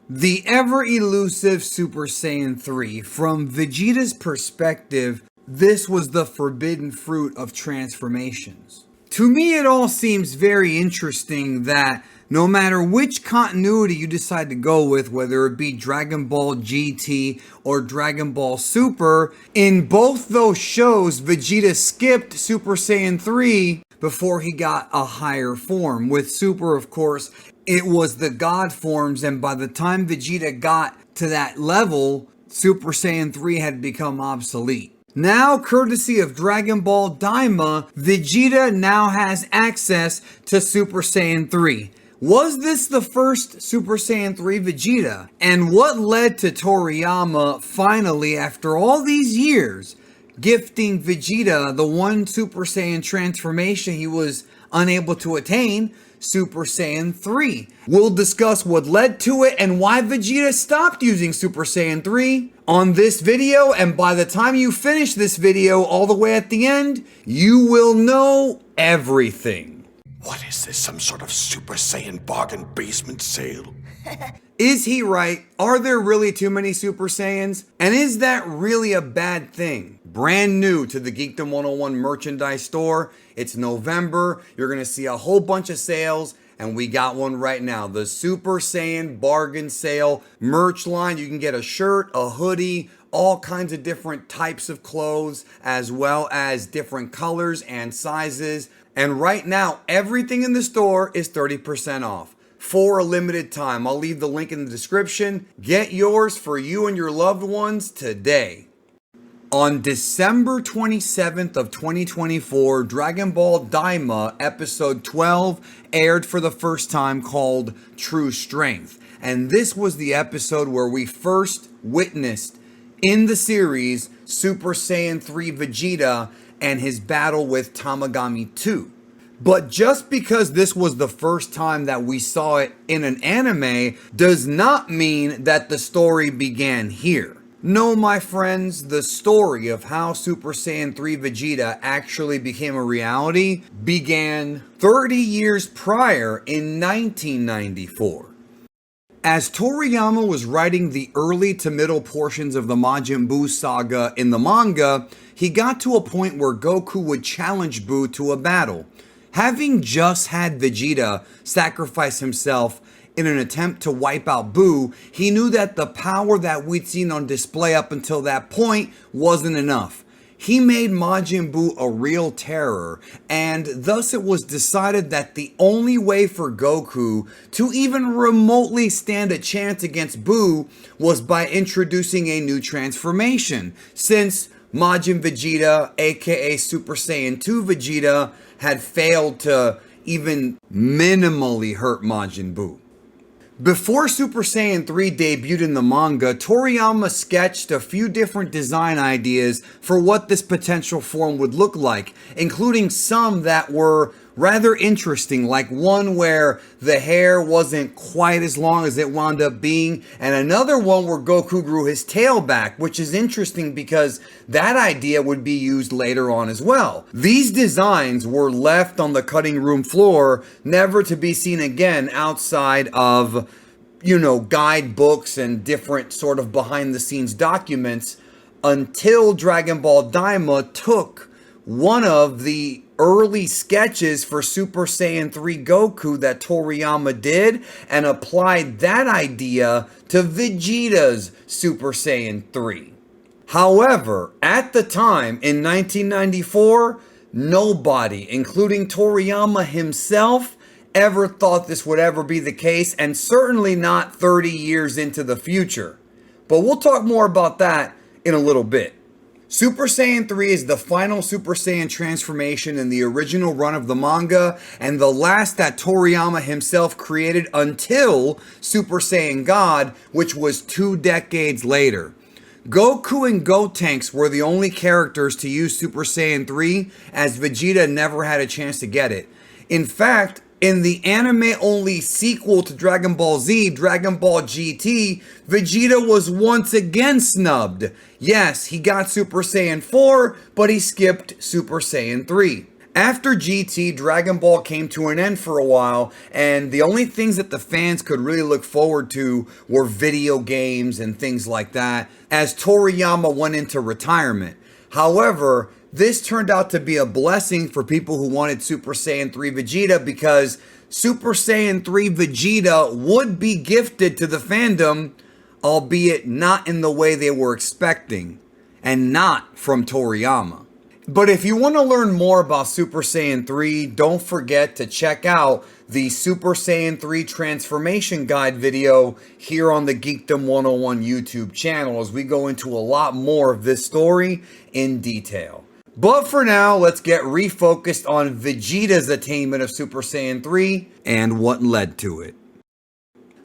The ever-elusive Super Saiyan 3. From Vegeta's perspective, this was the forbidden fruit of transformations. To me, it all seems very interesting that no matter which continuity you decide to go with, whether it be Dragon Ball GT or Dragon Ball Super, in both those shows, Vegeta skipped Super Saiyan 3 before he got a higher form. With Super, of course, it was the God forms, and by the time Vegeta got to that level, Super Saiyan 3 had become obsolete. Now, courtesy of Dragon Ball Daima, Vegeta now has access to Super Saiyan 3. Was this the first Super Saiyan 3 Vegeta? And what led to Toriyama finally, after all these years, gifting Vegeta the one Super Saiyan transformation he was unable to attain, Super Saiyan 3. We'll discuss what led to it and why Vegeta stopped using Super Saiyan 3 on this video, and by the time you finish this video all the way at the end, you will know everything. What is this, some sort of Super Saiyan bargain basement sale? Is he right? Are there really too many Super Saiyans? And is that really a bad thing? Brand new to the Geekdom 101 merchandise store. It's November. You're going to see a whole bunch of sales, and we got one right now. The Super Saiyan bargain sale merch line. You can get a shirt, a hoodie, all kinds of different types of clothes, as well as different colors and sizes. And right now, everything in the store is 30% off for a limited time. I'll leave the link in the description. Get yours for you and your loved ones today. On December 27th of 2024, Dragon Ball Daima episode 12 aired for the first time, called True Strength. And this was the episode where we first witnessed in the series Super Saiyan 3 Vegeta and his battle with Tamagami 2. But just because this was the first time that we saw it in an anime does not mean that the story began here. No, my friends, the story of how Super Saiyan 3 Vegeta actually became a reality began 30 years prior in 1994. As Toriyama was writing the early to middle portions of the Majin Buu saga in the manga, he got to a point where Goku would challenge Buu to a battle. Having just had Vegeta sacrifice himself in an attempt to wipe out Buu, he knew that the power that we'd seen on display up until that point wasn't enough. He made Majin Buu a real terror, and thus it was decided that the only way for Goku to even remotely stand a chance against Buu was by introducing a new transformation, since Majin Vegeta, aka Super Saiyan 2 Vegeta, had failed to even minimally hurt Majin Buu. Before Super Saiyan 3 debuted in the manga, Toriyama sketched a few different design ideas for what this potential form would look like, including some that were rather interesting, like one where the hair wasn't quite as long as it wound up being, and another one where Goku grew his tail back, which is interesting because that idea would be used later on as well. These designs were left on the cutting room floor, never to be seen again outside of, guidebooks and different sort of behind the scenes documents, until Dragon Ball Daima took one of the early sketches for Super Saiyan 3 Goku that Toriyama did and applied that idea to Vegeta's Super Saiyan 3. However, at the time in 1994, nobody, including Toriyama himself, ever thought this would ever be the case, and certainly not 30 years into the future. But we'll talk more about that in a little bit. Super Saiyan 3 is the final Super Saiyan transformation in the original run of the manga, and the last that Toriyama himself created until Super Saiyan God, which was 2 decades later. Goku and Gotenks were the only characters to use Super Saiyan 3, as Vegeta never had a chance to get it. In fact, in the anime-only sequel to Dragon Ball Z, Dragon Ball GT, Vegeta was once again snubbed. Yes, he got Super Saiyan 4, but he skipped Super Saiyan 3. After GT, Dragon Ball came to an end for a while, and the only things that the fans could really look forward to were video games and things like that, as Toriyama went into retirement. However, this turned out to be a blessing for people who wanted Super Saiyan 3 Vegeta, because Super Saiyan 3 Vegeta would be gifted to the fandom, albeit not in the way they were expecting, and not from Toriyama. But if you want to learn more about Super Saiyan 3, don't forget to check out the Super Saiyan 3 Transformation Guide video here on the Geekdom 101 YouTube channel, as we go into a lot more of this story in detail. But for now, let's get refocused on Vegeta's attainment of Super Saiyan 3 and what led to it.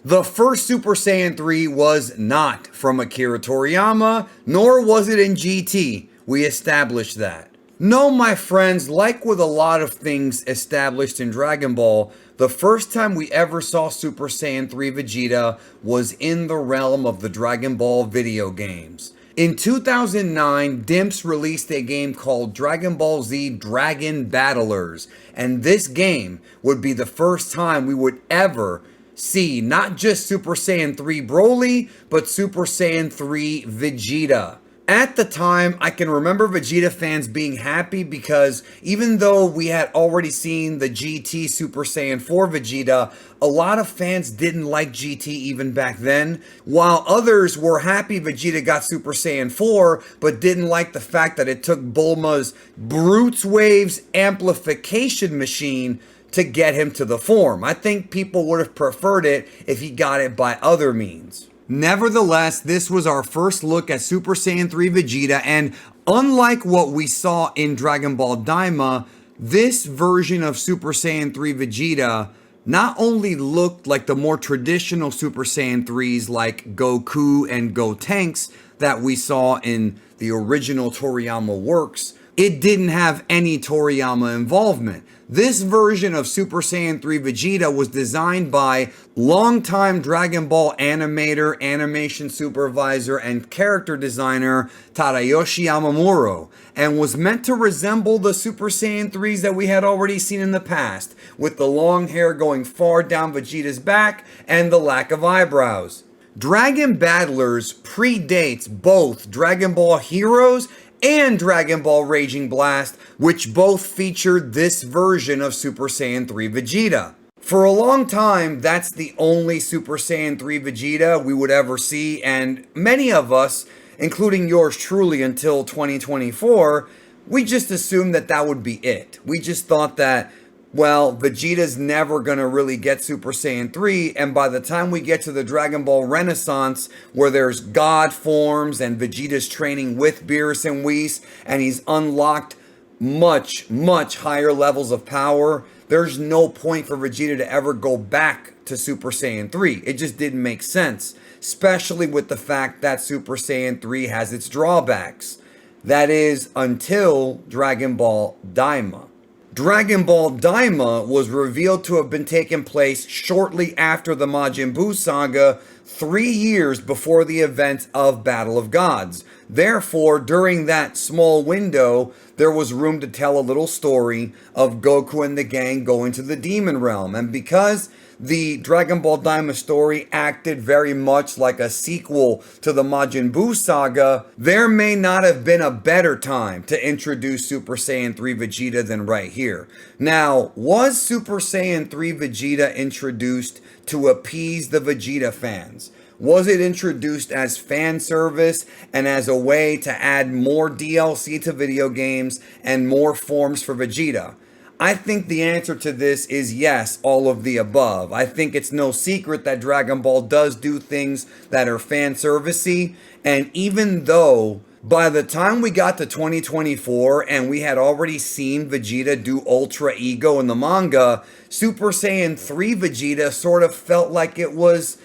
The first Super Saiyan 3 was not from Akira Toriyama, nor was it in GT. We established that. No, my friends, like with a lot of things established in Dragon Ball, the first time we ever saw Super Saiyan 3 Vegeta was in the realm of the Dragon Ball video games. In 2009, Dimps released a game called Dragon Ball Z Dragon Battlers, and this game would be the first time we would ever see not just Super Saiyan 3 Broly, but Super Saiyan 3 Vegeta. At the time, I can remember Vegeta fans being happy because even though we had already seen the GT Super Saiyan 4 Vegeta, a lot of fans didn't like GT even back then, while others were happy Vegeta got Super Saiyan 4, but didn't like the fact that it took Bulma's Brutes Waves amplification machine to get him to the form. I think people would have preferred it if he got it by other means. Nevertheless, this was our first look at Super Saiyan 3 Vegeta, and unlike what we saw in Dragon Ball Daima, this version of Super Saiyan 3 Vegeta not only looked like the more traditional Super Saiyan 3s like Goku and Gotenks that we saw in the original Toriyama works, it didn't have any Toriyama involvement. This version of Super Saiyan 3 Vegeta was designed by longtime Dragon Ball animator, animation supervisor, and character designer Tadayoshi Yamamuro, and was meant to resemble the Super Saiyan 3s that we had already seen in the past, with the long hair going far down Vegeta's back and the lack of eyebrows. Dragon Battlers predates both Dragon Ball Heroes and Dragon Ball Raging Blast, which both featured this version of Super Saiyan 3 Vegeta. For a long time, that's the only Super Saiyan 3 Vegeta we would ever see, and many of us, including yours truly until 2024, we just assumed that that would be it. We just thought that, well, Vegeta's never gonna really get Super Saiyan 3, and by the time we get to the Dragon Ball Renaissance, where there's God forms and Vegeta's training with Beerus and Whis, and he's unlocked much, much higher levels of power, there's no point for Vegeta to ever go back to Super Saiyan 3. It just didn't make sense, especially with the fact that Super Saiyan 3 has its drawbacks. That is, until Dragon Ball Daima. Dragon Ball Daima was revealed to have been taking place shortly after the Majin Buu saga, 3 years before the events of Battle of Gods. Therefore, during that small window, there was room to tell a little story of Goku and the gang going to the Demon Realm. And because the Dragon Ball Daima story acted very much like a sequel to the Majin Buu saga, there may not have been a better time to introduce Super Saiyan 3 Vegeta than right here. Now, was Super Saiyan 3 Vegeta introduced to appease the Vegeta fans? Was it introduced as fan service and as a way to add more DLC to video games and more forms for Vegeta? I think the answer to this is yes, all of the above. I think it's no secret that Dragon Ball does do things that are fan servicey, and even though by the time we got to 2024 and we had already seen Vegeta do Ultra Ego in the manga, Super Saiyan 3 Vegeta sort of felt like it was,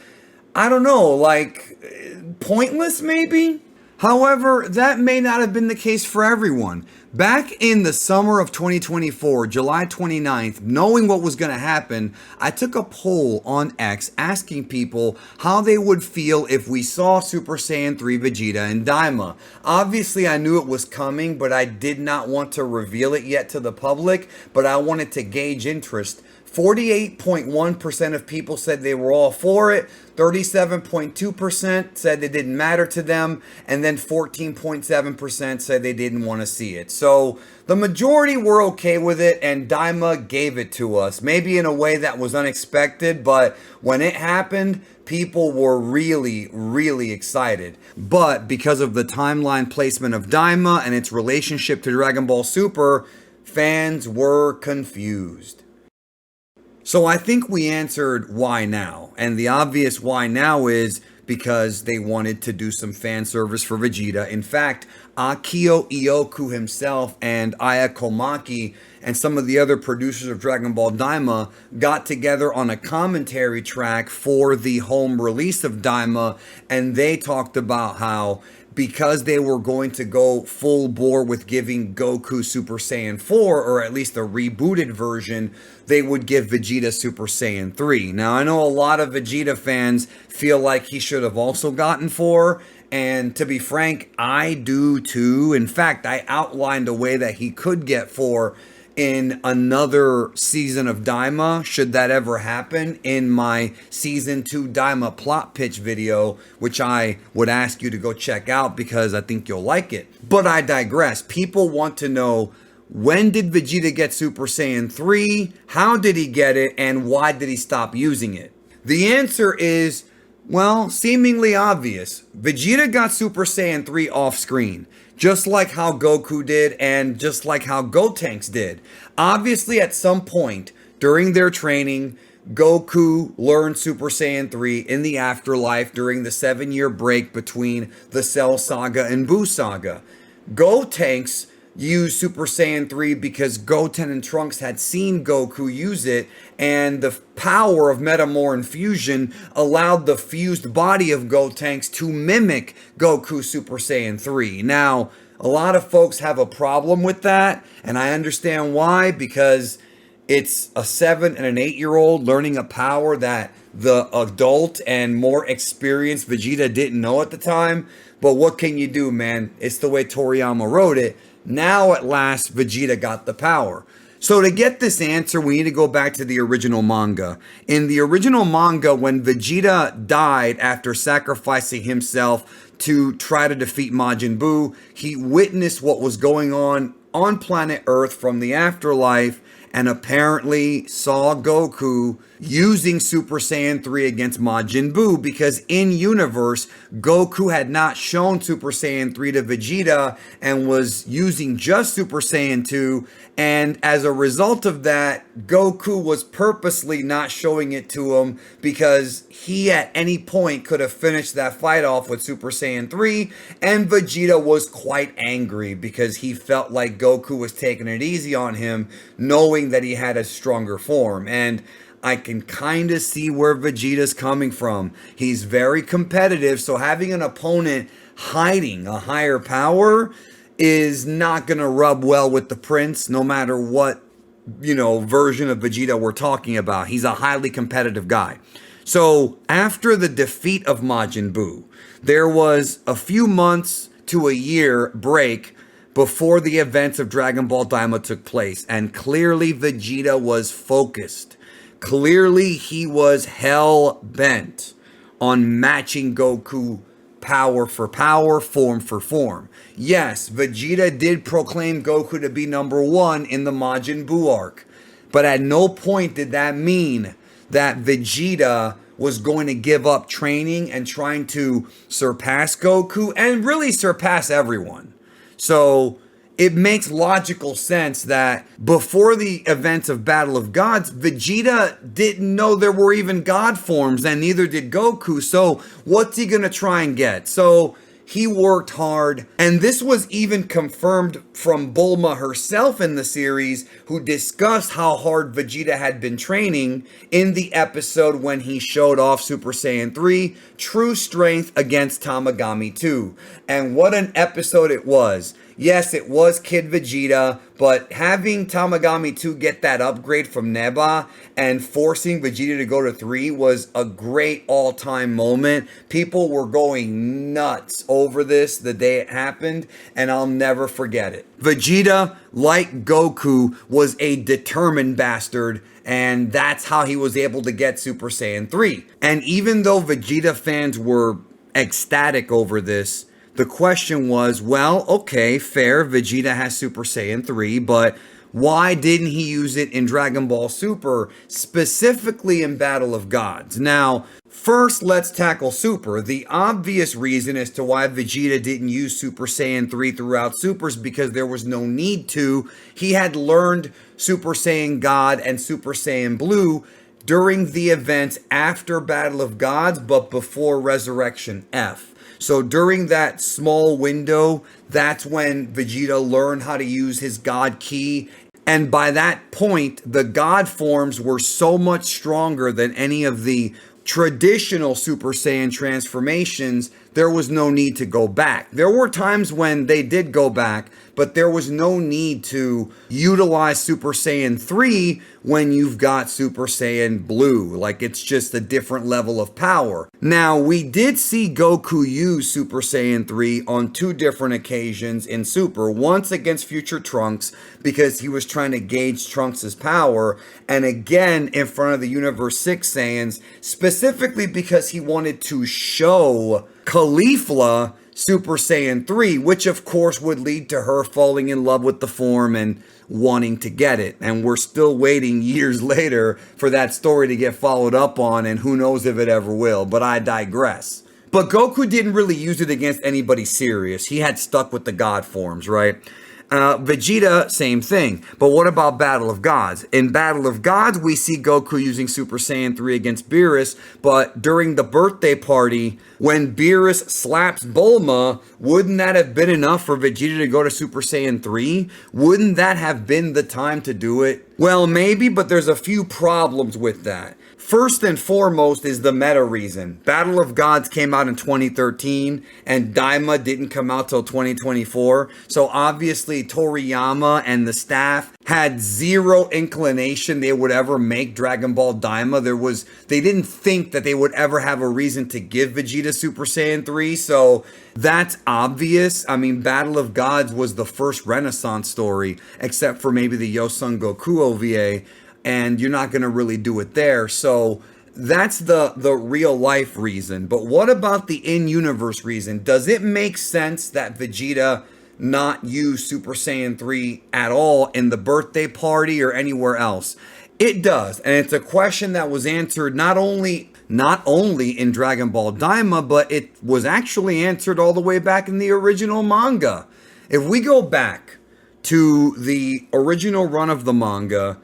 I don't know, like pointless maybe? However, that may not have been the case for everyone. Back in the summer of 2024, July 29th, knowing what was going to happen, I took a poll on X asking people how they would feel if we saw Super Saiyan 3 Vegeta and Daima. Obviously, I knew it was coming, but I did not want to reveal it yet to the public, but I wanted to gauge interest. 48.1% of people said they were all for it, 37.2% said it didn't matter to them, and then 14.7% said they didn't want to see it. So the majority were okay with it, and Daima gave it to us. Maybe in a way that was unexpected, but when it happened, people were really, really excited. But because of the timeline placement of Daima and its relationship to Dragon Ball Super, fans were confused. So I think we answered why now. And the obvious why now is because they wanted to do some fan service for Vegeta. In fact, Akio Ioku himself and Aya Komaki and some of the other producers of Dragon Ball Daima got together on a commentary track for the home release of Daima, and they talked about how because they were going to go full bore with giving Goku Super Saiyan 4, or at least a rebooted version, they would give Vegeta Super Saiyan 3. Now, I know a lot of Vegeta fans feel like he should have also gotten 4, and to be frank, I do too. In fact, I outlined a way that he could get 4 in another season of Daima, should that ever happen, in my season 2 Daima plot pitch video, which I would ask you to go check out because I think you'll like it. But I digress. People want to know, when did Vegeta get Super Saiyan 3? How did he get it? And why did he stop using it? The answer is, well, seemingly obvious. Vegeta got Super Saiyan 3 off screen, just like how Goku did and just like how Gotenks did. Obviously, at some point during their training, Goku learned Super Saiyan 3 in the afterlife during the 7-year break between the Cell Saga and Buu Saga. Gotenks used Super Saiyan 3 because Goten and Trunks had seen Goku use it, and the power of Metamorph Fusion allowed the fused body of Gotenks to mimic Goku Super Saiyan 3. Now, a lot of folks have a problem with that, and I understand why, because it's a 7 and an 8-year-old learning a power that the adult and more experienced Vegeta didn't know at the time. But what can you do, man? It's the way Toriyama wrote it. Now, at last, Vegeta got the power. So to get this answer, we need to go back to the original manga. In the original manga, when Vegeta died after sacrificing himself to try to defeat Majin Buu, he witnessed what was going on planet Earth from the afterlife, and apparently saw Goku using Super Saiyan 3 against Majin Buu, because in universe, Goku had not shown Super Saiyan 3 to Vegeta and was using just Super Saiyan 2, and as a result of that, Goku was purposely not showing it to him because he at any point could have finished that fight off with Super Saiyan 3, and Vegeta was quite angry because he felt like Goku was taking it easy on him, knowing that he had a stronger form. And I can kind of see where Vegeta's coming from. He's very competitive, so having an opponent hiding a higher power is not going to rub well with the prince, no matter what, version of Vegeta we're talking about. He's a highly competitive guy. So after the defeat of Majin Buu, there was a few months to a year break before the events of Dragon Ball Daima took place, and clearly Vegeta was focused. Clearly he was hell-bent on matching Goku power for power, form for form. Yes, Vegeta did proclaim Goku to be number 1 in the Majin Buu arc, but at no point did that mean that Vegeta was going to give up training and trying to surpass Goku and really surpass everyone. So it makes logical sense that before the events of Battle of Gods, Vegeta didn't know there were even God forms, and neither did Goku. So what's he going to try and get? So He worked hard, and this was even confirmed from Bulma herself in the series, who discussed how hard Vegeta had been training in the episode when he showed off Super Saiyan 3 True Strength against Tamagami 2. And what an episode it was. Yes, it was Kid Vegeta, but having Tamagami 2 get that upgrade from Neba and forcing Vegeta to go to 3 was a great all-time moment. People were going nuts over this the day it happened, and I'll never forget it. Vegeta, like Goku, was a determined bastard, and that's how he was able to get Super Saiyan 3. And even though Vegeta fans were ecstatic over this, the question was, well, okay, fair, Vegeta has Super Saiyan 3, but why didn't he use it in Dragon Ball Super, specifically in Battle of Gods? Now, first, let's tackle Super. The obvious reason as to why Vegeta didn't use Super Saiyan 3 throughout Supers because there was no need to. He had learned Super Saiyan God and Super Saiyan Blue during the events after Battle of Gods, but before Resurrection F. So during that small window, that's when Vegeta learned how to use his God Ki. And by that point, the God forms were so much stronger than any of the traditional Super Saiyan transformations, there was no need to go back. There were times when they did go back, but there was no need to utilize Super Saiyan 3 when you've got Super Saiyan Blue. Like, it's just a different level of power. Now, we did see Goku use Super Saiyan 3 on 2 different occasions in Super. Once against Future Trunks, because he was trying to gauge Trunks' power, and again in front of the Universe 6 Saiyans, specifically because he wanted to show Caulifla Super Saiyan 3, which of course would lead to her falling in love with the form and wanting to get it. And we're still waiting years later for that story to get followed up on, and who knows if it ever will, but I digress. But Goku didn't really use it against anybody serious. He had stuck with the God forms, right? Vegeta, same thing. But what about Battle of Gods? In Battle of Gods, we see Goku using Super Saiyan 3 against Beerus, but during the birthday party, when Beerus slaps Bulma, wouldn't that have been enough for Vegeta to go to Super Saiyan 3? Wouldn't that have been the time to do it? Well, maybe, but there's a few problems with that. First and foremost is the meta reason. Battle of Gods came out in 2013 and Daima didn't come out till 2024. So obviously Toriyama and the staff had zero inclination they would ever make Dragon Ball Daima. They didn't think that they would ever have a reason to give Vegeta Super Saiyan 3. So that's obvious. I mean, Battle of Gods was the first Renaissance story, except for maybe the Yosun Goku OVA. And you're not going to really do it there. So that's the real life reason. But what about the in-universe reason? Does it make sense that Vegeta not use Super Saiyan 3 at all in the birthday party or anywhere else? It does. And it's a question that was answered not only in Dragon Ball Daima, but it was actually answered all the way back in the original manga. If we go back to the original run of the manga,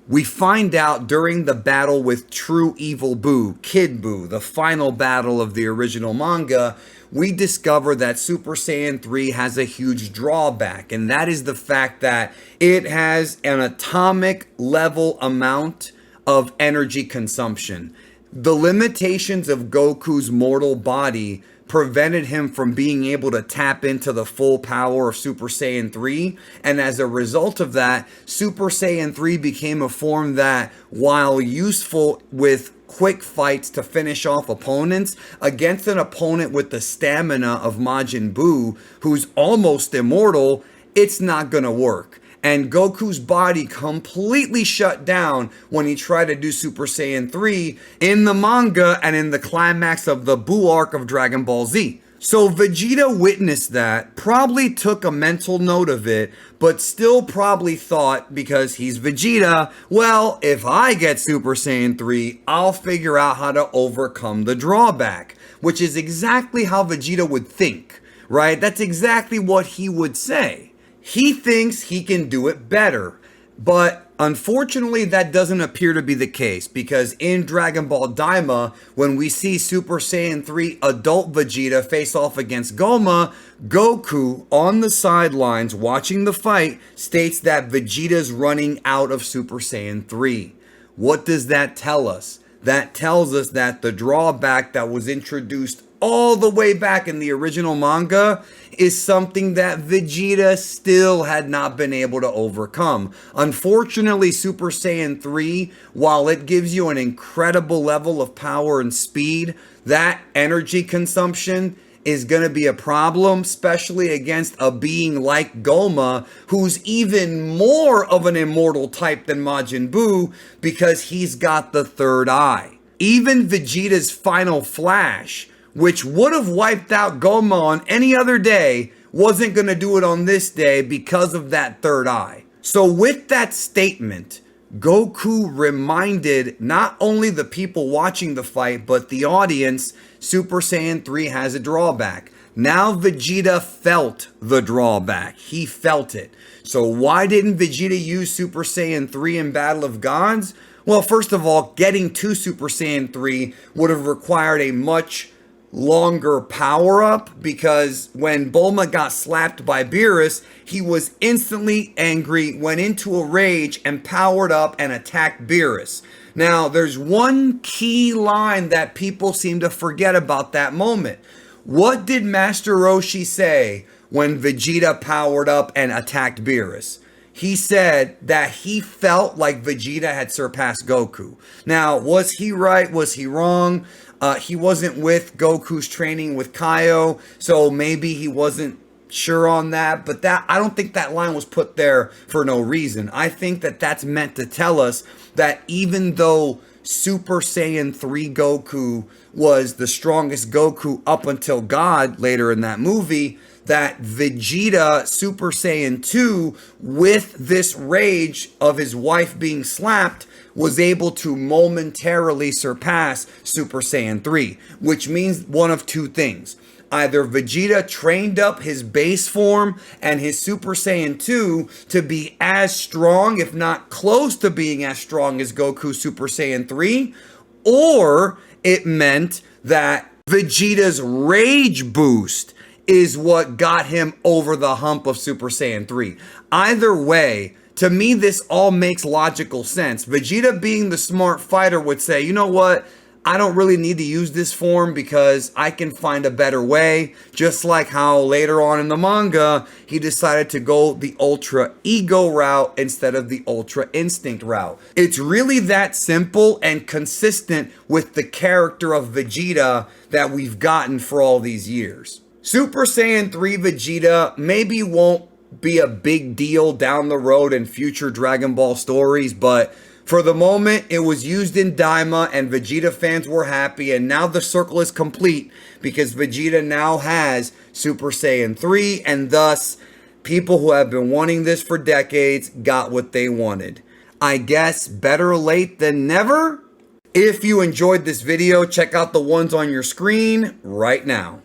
we find out during the battle with True Evil Boo, Kid Boo, the final battle of the original manga, we discover that Super Saiyan 3 has a huge drawback, and that is the fact that it has an atomic level amount of energy consumption. The limitations of Goku's mortal body prevented him from being able to tap into the full power of Super Saiyan 3, and as a result of that, Super Saiyan 3 became a form that, while useful with quick fights to finish off opponents, against an opponent with the stamina of Majin Buu, who's almost immortal, it's not gonna work. And Goku's body completely shut down when he tried to do Super Saiyan 3 in the manga and in the climax of the Buu arc of Dragon Ball Z. So Vegeta witnessed that, probably took a mental note of it, but still probably thought, because he's Vegeta, well, if I get Super Saiyan 3, I'll figure out how to overcome the drawback. Which is exactly how Vegeta would think, right? That's exactly what he would say. He thinks he can do it better. But Unfortunately, that doesn't appear to be the case, because in Dragon Ball Daima, when we see Super Saiyan 3 adult Vegeta face off against Goma, Goku, on the sidelines watching the fight, states that Vegeta's running out of Super Saiyan 3. What does that tell us? That tells us that the drawback that was introduced all the way back in the original manga is something that Vegeta still had not been able to overcome. Unfortunately, Super Saiyan 3, while it gives you an incredible level of power and speed, that energy consumption is going to be a problem, especially against a being like Goma, who's even more of an immortal type than Majin Buu because he's got the third eye. Even Vegeta's final flash, which would have wiped out Goma on any other day, wasn't going to do it on this day because of that third eye. So with that statement, Goku reminded not only the people watching the fight, but the audience, Super Saiyan 3 has a drawback. Now Vegeta felt the drawback. He felt it. So why didn't Vegeta use Super Saiyan 3 in Battle of Gods? Well, first of all, getting to Super Saiyan 3 would have required a much longer power up, because when Bulma got slapped by Beerus, he was instantly angry, went into a rage, and powered up and attacked Beerus. Now, there's one key line that people seem to forget about that moment. What did Master Roshi say when Vegeta powered up and attacked Beerus? He said that he felt like Vegeta had surpassed Goku. Now, was he right? Was he wrong? He wasn't with Goku's training with Kaio, so maybe he wasn't sure on that. But I don't think that line was put there for no reason. I think that that's meant to tell us that even though Super Saiyan 3 Goku was the strongest Goku up until God later in that movie, that Vegeta Super Saiyan 2, with this rage of his wife being slapped, was able to momentarily surpass Super Saiyan 3, which means one of two things. Either Vegeta trained up his base form and his Super Saiyan 2 to be as strong, if not close to being as strong as Goku Super Saiyan 3, or it meant that Vegeta's rage boost is what got him over the hump of Super Saiyan 3. Either way, to me, this all makes logical sense. Vegeta, being the smart fighter, would say, you know what? I don't really need to use this form because I can find a better way. Just like how later on in the manga, he decided to go the Ultra Ego route instead of the Ultra Instinct route. It's really that simple and consistent with the character of Vegeta that we've gotten for all these years. Super Saiyan 3 Vegeta maybe won't be a big deal down the road in future Dragon Ball stories, but for the moment, it was used in Daima and Vegeta fans were happy, and now the circle is complete because Vegeta now has Super Saiyan 3, and thus people who have been wanting this for decades got what they wanted. I guess better late than never? If you enjoyed this video, check out the ones on your screen right now.